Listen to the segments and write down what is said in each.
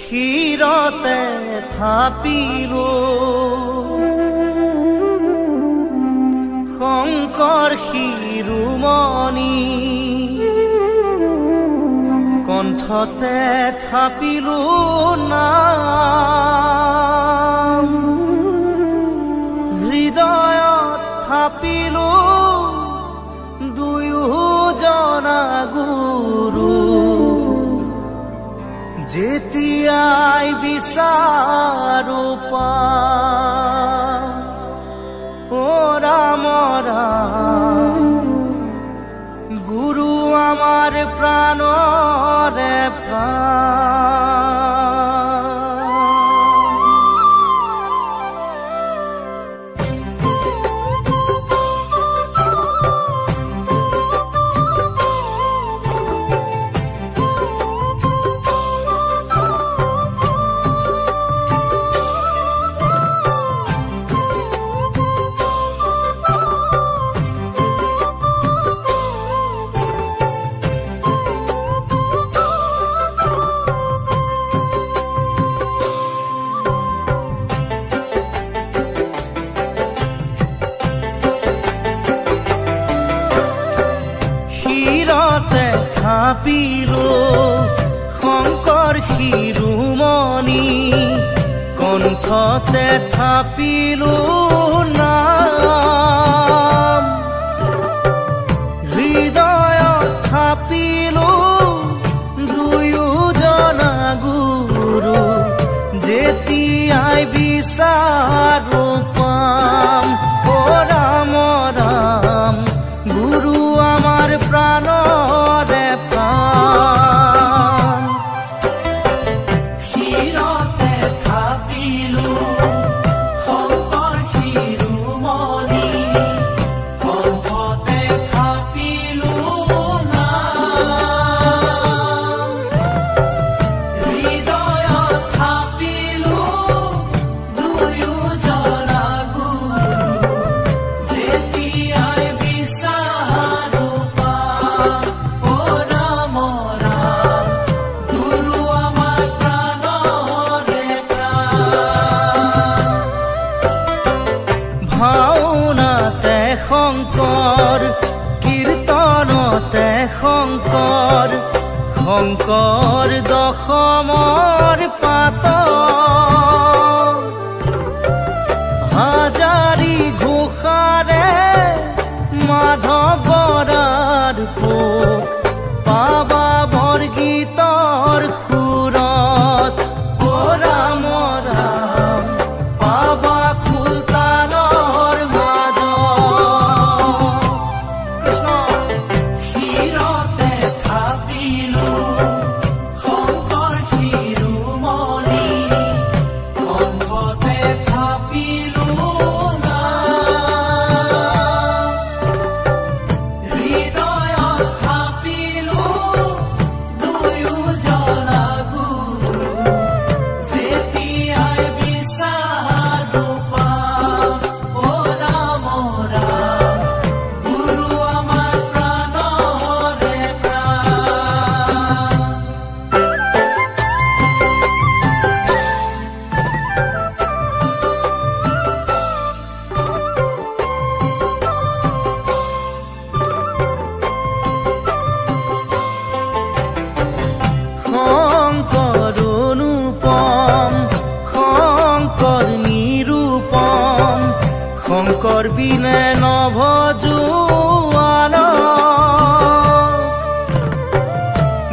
শিৰতে থাপিলো শংকৰ শিৰোমণি কণ্ঠতে থাপিলো নাম হৃদয়ত থাপিলো দুয়োজনা গুৰু যেতিয়াই বিচাৰো পাম ও ৰাম ৰাম গুৰু আমাৰ প্ৰাণৰে প্ৰাণ থাপিলো শংকৰ শিৰোমণি কণ্ঠতে থাপিলো নাম হৃদয়ত থাপিলো দুয়োজনা গুৰু যেতিয়াই বিচাৰো পাম ও ৰাম ৰাম গুৰু আমাৰ প্ৰাণৰে প্ৰাণ শিৰতে থাপিলো শংকৰ শিৰোমণি কণ্ঠতে থাপিলো নাম হৃদয়ত থাপিলো দুয়োজনা গুৰু যেতিয়াই বিচাৰো পাম ও ৰাম ৰাম গুৰু আমাৰ প্ৰাণৰে প্ৰাণ ভাওনাতে শংকৰ কীৰ্তনতে শংকৰ শংকৰ দশমৰ পাত হাজাৰী ঘোষাৰে মাধৱ বৰাৰ পোক পাবা বৰগীতৰ সুৰত ও ৰাম ৰাম পাবা খোলতালৰ মাজত শিৰতে থাপিলো শংকৰ শিৰোমণি কণ্ঠতে থাপিলো নাম হৃদয়ত থাপিলো দুয়োজনা গুৰু যেতিয়াই বিচাৰো পাম ও ৰাম ৰাম গুৰু আমাৰ প্ৰাণৰে প্ৰাণ শংকৰ অনুপম শংকৰ নিৰূপম শংকৰ বিনে নভজোৱান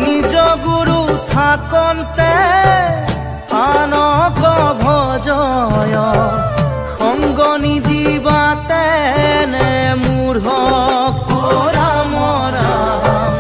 নিজ গুৰু থাকন্তে আনক ভজয় সংগ নিদিবা তেনে মূঢ় ও ৰাম ৰাম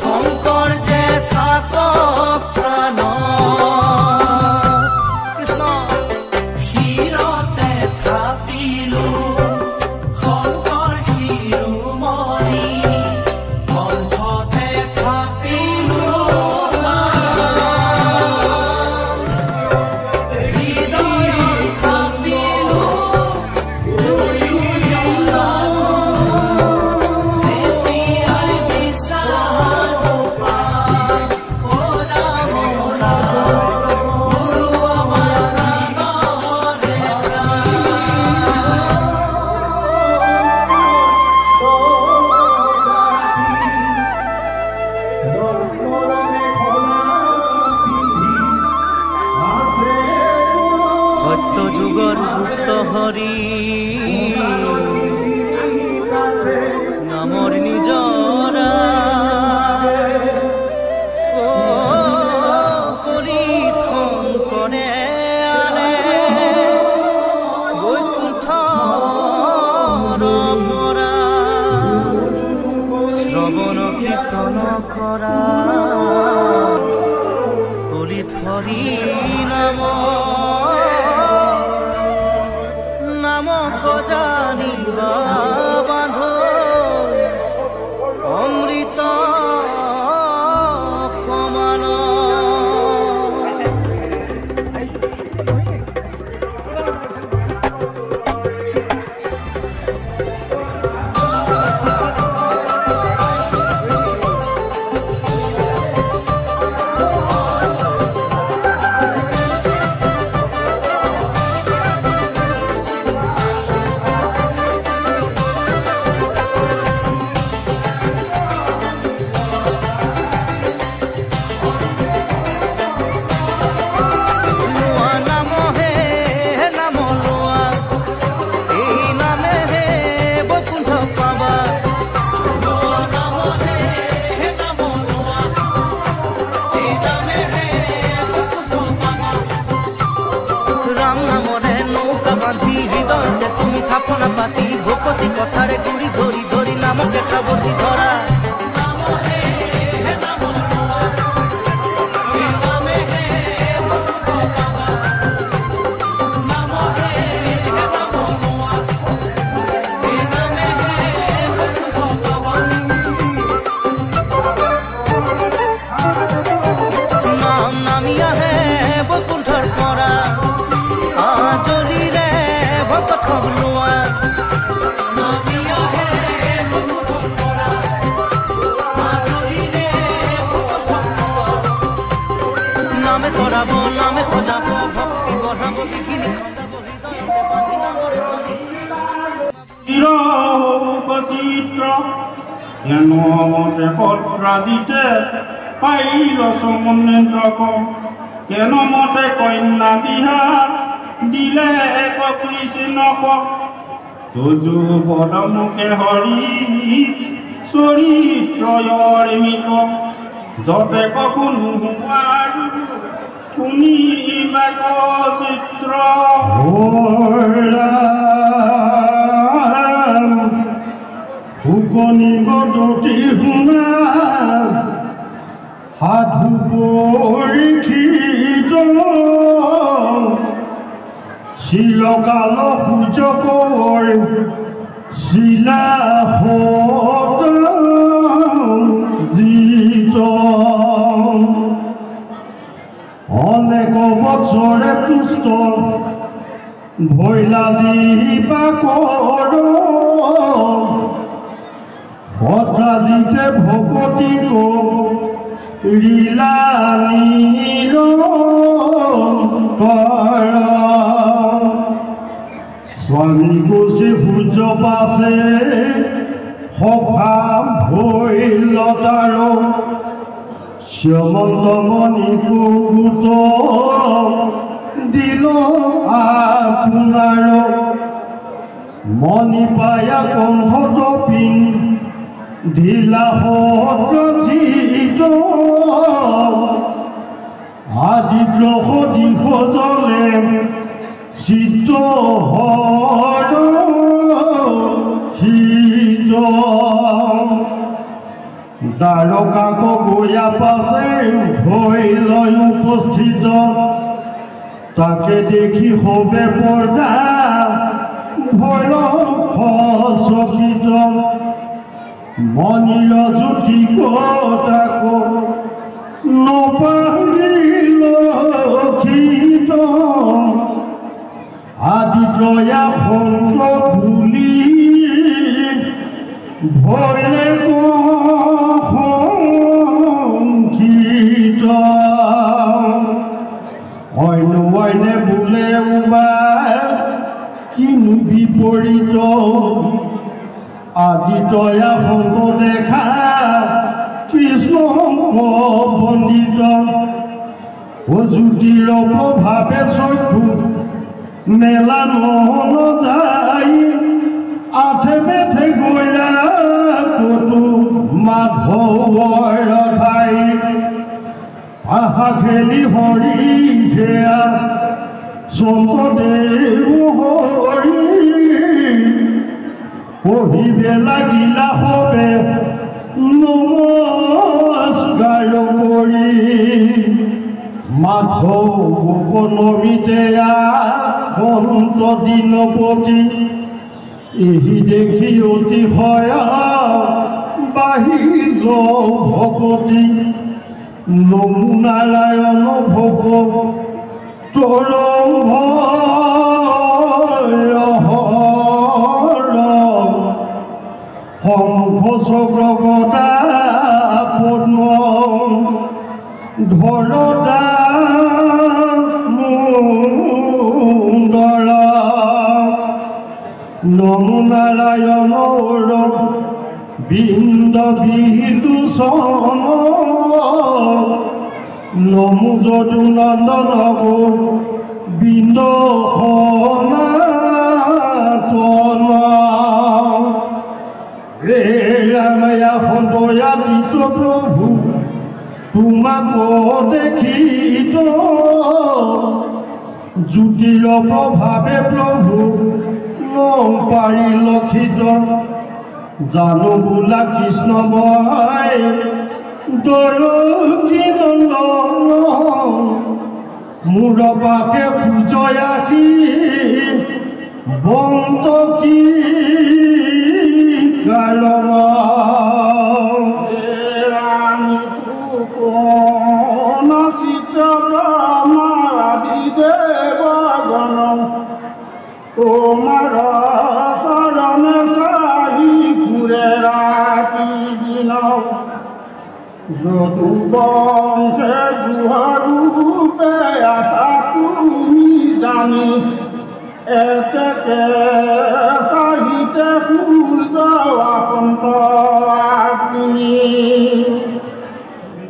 শংকৰ যে থাকক প্ৰাণ কৃষ্ণ শিৰতে থাপিলো শংকৰ শিৰোমণি কণ্ঠতে থাপিলো নাম হৃদয়ত থাপিলো হৃদয়ৰ গুপ্ত হৰি নামৰ নিজৰা কৰি থন কৰে আনে বৈকুণ্ঠৰ পৰা শ্ৰৱণ কীৰ্তন কৰা কলি ধৰি নামক জানিবা বান্ধ অমৃত সমান পাতি ভকতি কথাৰে গুৰি ধৰি ধৰি নামকে খাবতি ধৰা নাম নামি আহে বৈকুণ্ঠৰ পৰা আজৰিৰে ভকত খবলোৱা নামে কৰাব নামে সজাব ভক্তি বঢ়াব বিঘিনি খন্দাব হৃদয়তে বান্ধি নামৰ ধ্বনি চিত্ৰ মতে পত্ৰাদিতে পাইল সমনেন্দ্ৰক কেন মতে কন্যা দিহা দিলে কৃষ্ণক তুজু পদমুখে হৰি চৰিত্ৰয়ৰ মিক যতে কখনো শুনিবা চিত্ৰ ফুকনি গদতি শুনা সাধু পৰীক্ষিত চিৰকাল সূচকৰ শিলা জিত অনেক বছৰে তুষ্ট ভৈলা দিবা কৰ অত্ৰাজিতে ভকতি লীলা নীল স্বামী গৈছে সূৰ্য পাছে সখা ভৈলতাৰ শ্যামন্ত মণিকো গোট দিল আপোনাৰ মণি পায়া কণ্ঠত পিন ঢিলা সজিত আদিদ্ৰ দিশ জলে চিত শীত দ্বাৰকাক গয়া পাছে ভৈলয় উপস্থিত তাকে দেখি হবে পৰ্যা ভৈল চকিত মণিৰ জ্যোতি তাক নপাৰিল খিত আদিত্ৰয়া সন্ত ভুলি ভৈলে সংকিত অন্য অইনে বোলে উবা কিনো বিপৰীত আদিতয়া সন্ত দেখা কৃষ্ণ বন্দিত জ্যোতিৰ প্ৰভাৱে চক্ষু মেলানো যায় আঠে মেঠে গইলা কতো মাধৱৰ ঠাই আহা খেলি হৰি সেয়া শংকৰদেৱ হৰি পঢ়িবে লাগিলা হবে নমস্কাৰ কৰি মাধৱ নমিতেয়া সন্ত দিনপতি এই দেখি অতিশয় বাহিল ভকতি নমোনাৰায়ণ ভোগ তৰংগ শংখ চক্ৰ গদা পদ্ম ধৰতা মুণ্ডল নমো নাৰায়ণ বৃন্দ বিদূষণ নমো যদু নন্দন বৃন্দ সনাতন হে ৰামায়া সন্তয়া তীৰ্থ প্ৰভু তোমাক দেখিত জ্যোতিৰ প্ৰভাৱে প্ৰভু পাৰি লক্ষিত জানো বোলা কৃষ্ণ মই দয়কী নন্দন মোৰ পাকে পূজয়াসী বন্ত কি কাৰণ তোমার শরণে সাহি ঘুরে রাতি দিন যদু বংশে গুহরূপে আসা তুমি জানি এতেকে সাহিতে সূর্য আসন্ত তুমি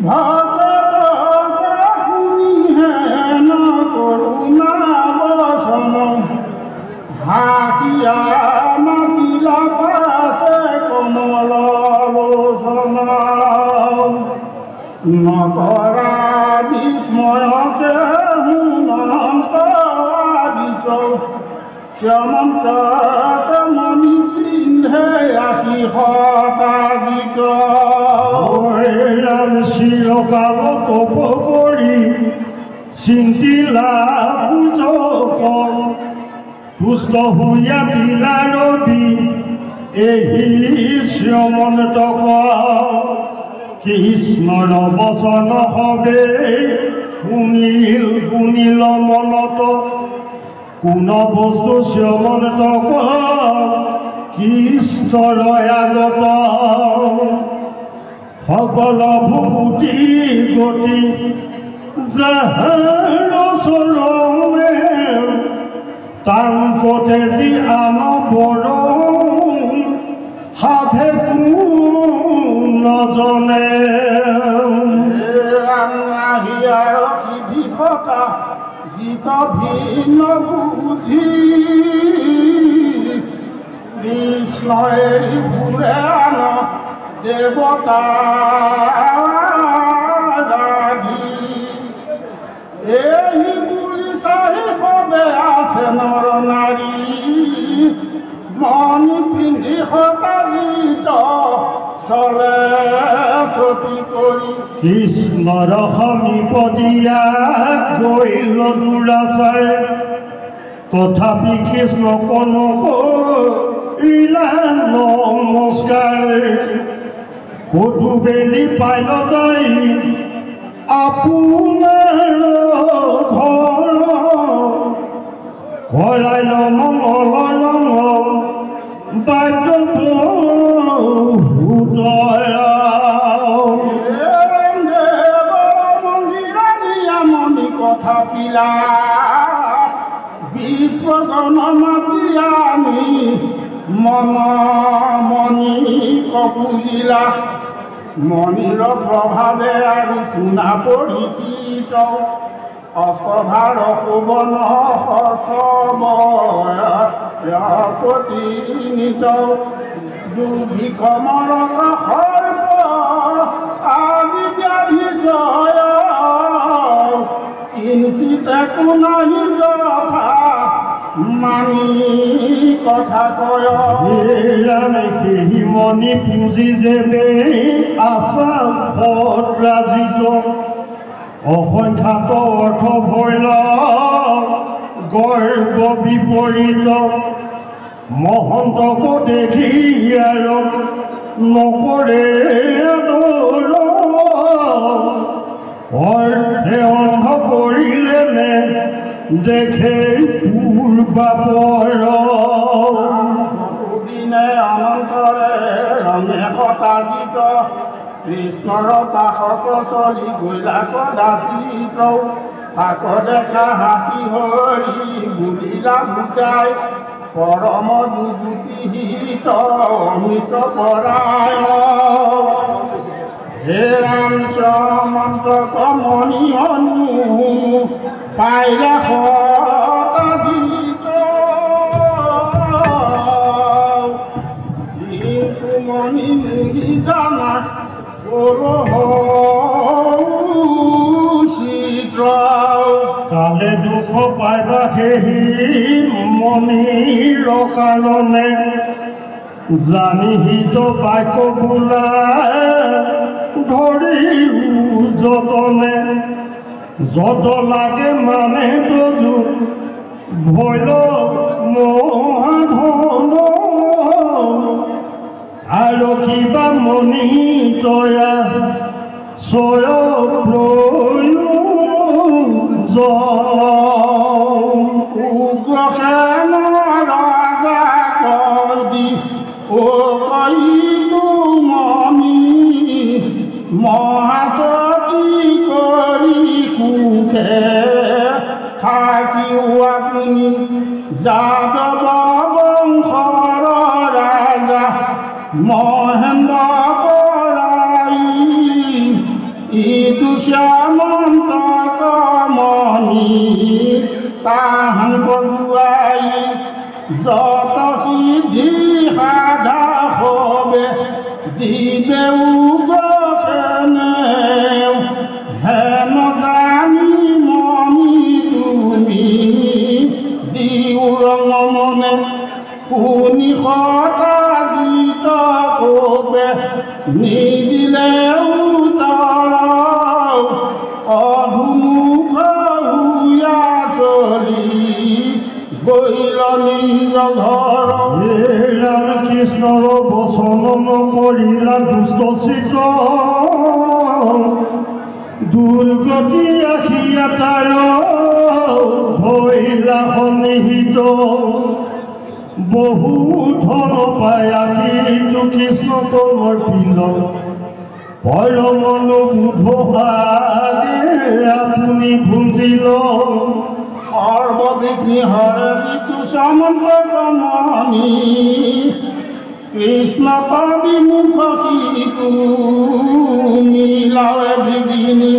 ভক্তকে শুনি হেন করুণা বসন হাকিয়া মাতিলা পাশে কমল লোচন নকৰা বিস্ময়কে হুনন্ত আদিত শ্যামন্ত মণি পিন্ধে আশী শতাধিক চিৰকাল তপ কৰি চিন্তিলা পূজক পুষ্ট হুয়া দিলা ৰবি এই শ্যামন্তক কৃষ্ণৰ বচন হবে শুনিল মনত কোন বস্তু শ্যামন্তক কৃষ্ণৰ আগত সকল ভূতি গতি যাহাৰ চৰণে তাংকতে যি আন বৰ সাধে নজনে আহিয়াৰ বিধিকতা জিত ভিন্ন বুদ্ধি কৃষ্ণই ঘূৰে আন দেৱতা এই বুলি চাহি সবে আছে নৰ নাৰী মণি পিন্ধি সতাজিত চলে চতি কৰি কৃষ্ণৰ সমীপতিয়া গৈল দুৰাচাই তথাপি কৃষ্ণ কনকৰিলা নমস্কাৰ কতো বেলি পাইল যাই আপোনাৰ ঘৰ ভৰাইল মঙল বাদ্য কথা পিলা বিপ্ৰগণ মাতি আমি মন মণি বুজিলা মণিৰ প্ৰভাৱে আৰু শুনা পৰিচিত অষ্টভাৰ সুবন সচবতিনিত দুৰ্ভিক্ষমৰক সৰ্ব আদি ব্যাধি জয় কিঞ্চিত একো নাহি যথা মানি কথা কয় সেই মণি পুঁজি যেনে আশা ভদ্ৰাজিত অসংখ্যাত অৰ্থ ভৈল গৰ্ব বিপৰীত মহন্তক দেখি আৰু নকৰে অৰ্থে অন্ধ কৰিলে নে দেখে পূৰ্বাপৰ দিনে অনন্তৰে ৰমে শতাধিত কৃষ্ণৰ পাশক চলি গৈলা কদাচিত তাক দেখা হাতী হৰি বুলিলা বুজাই পৰম দুগুটিহিত অমৃত পৰায় হে ৰাম মন্ত্ৰক মণি অনু পাইলা শতাধিত কিন্তু মণি মুহি জানা চিত্ৰ কালে দুখ পাইবা সেই মণিৰ কাৰণে জানিহিত বাক্য বোলা ধৰি যতনে যত লাগে মানে তজু ভৈল মহাধন আৰু কিবা মণি তয়া ছয় উগ্ৰসেন ৰজা কদি ও কইতো মণি মহাসতী কৰি সুখে থাকিও আপুনি যাদৱ বংশৰ ৰাজা মহেন্দ্ৰ পৰাই ইটো শ্যামন্তক মণি তাহান বগুৱাই যত সিদ্ধি সাধা হবে দিবে উগ্ৰসেনে হেন জানি মণি তুমি দিও ৰঙমনে শুনি শতাধিত কোপে নিদিলে উত্তৰ অধুমুখ হুয়া চলি গৈল নিজ ঘৰ ৰাম কৃষ্ণৰ বচন নকৰিলা দুষ্ট চিত দুৰ্গতি আখিয়া তাৰ ভৈলা সন্নিহিত বহু ধন পায় কিন্তু কৃষ্ণ তনৰ পিল পৰমন বুধে আপুনি ভুঞ্জিল সৰ্ববিঘ্নি হৰে যিটো সমন্ত্ৰক মণি কৃষ্ণ বিমুখ সিটো মিলাৱে বিঘিনি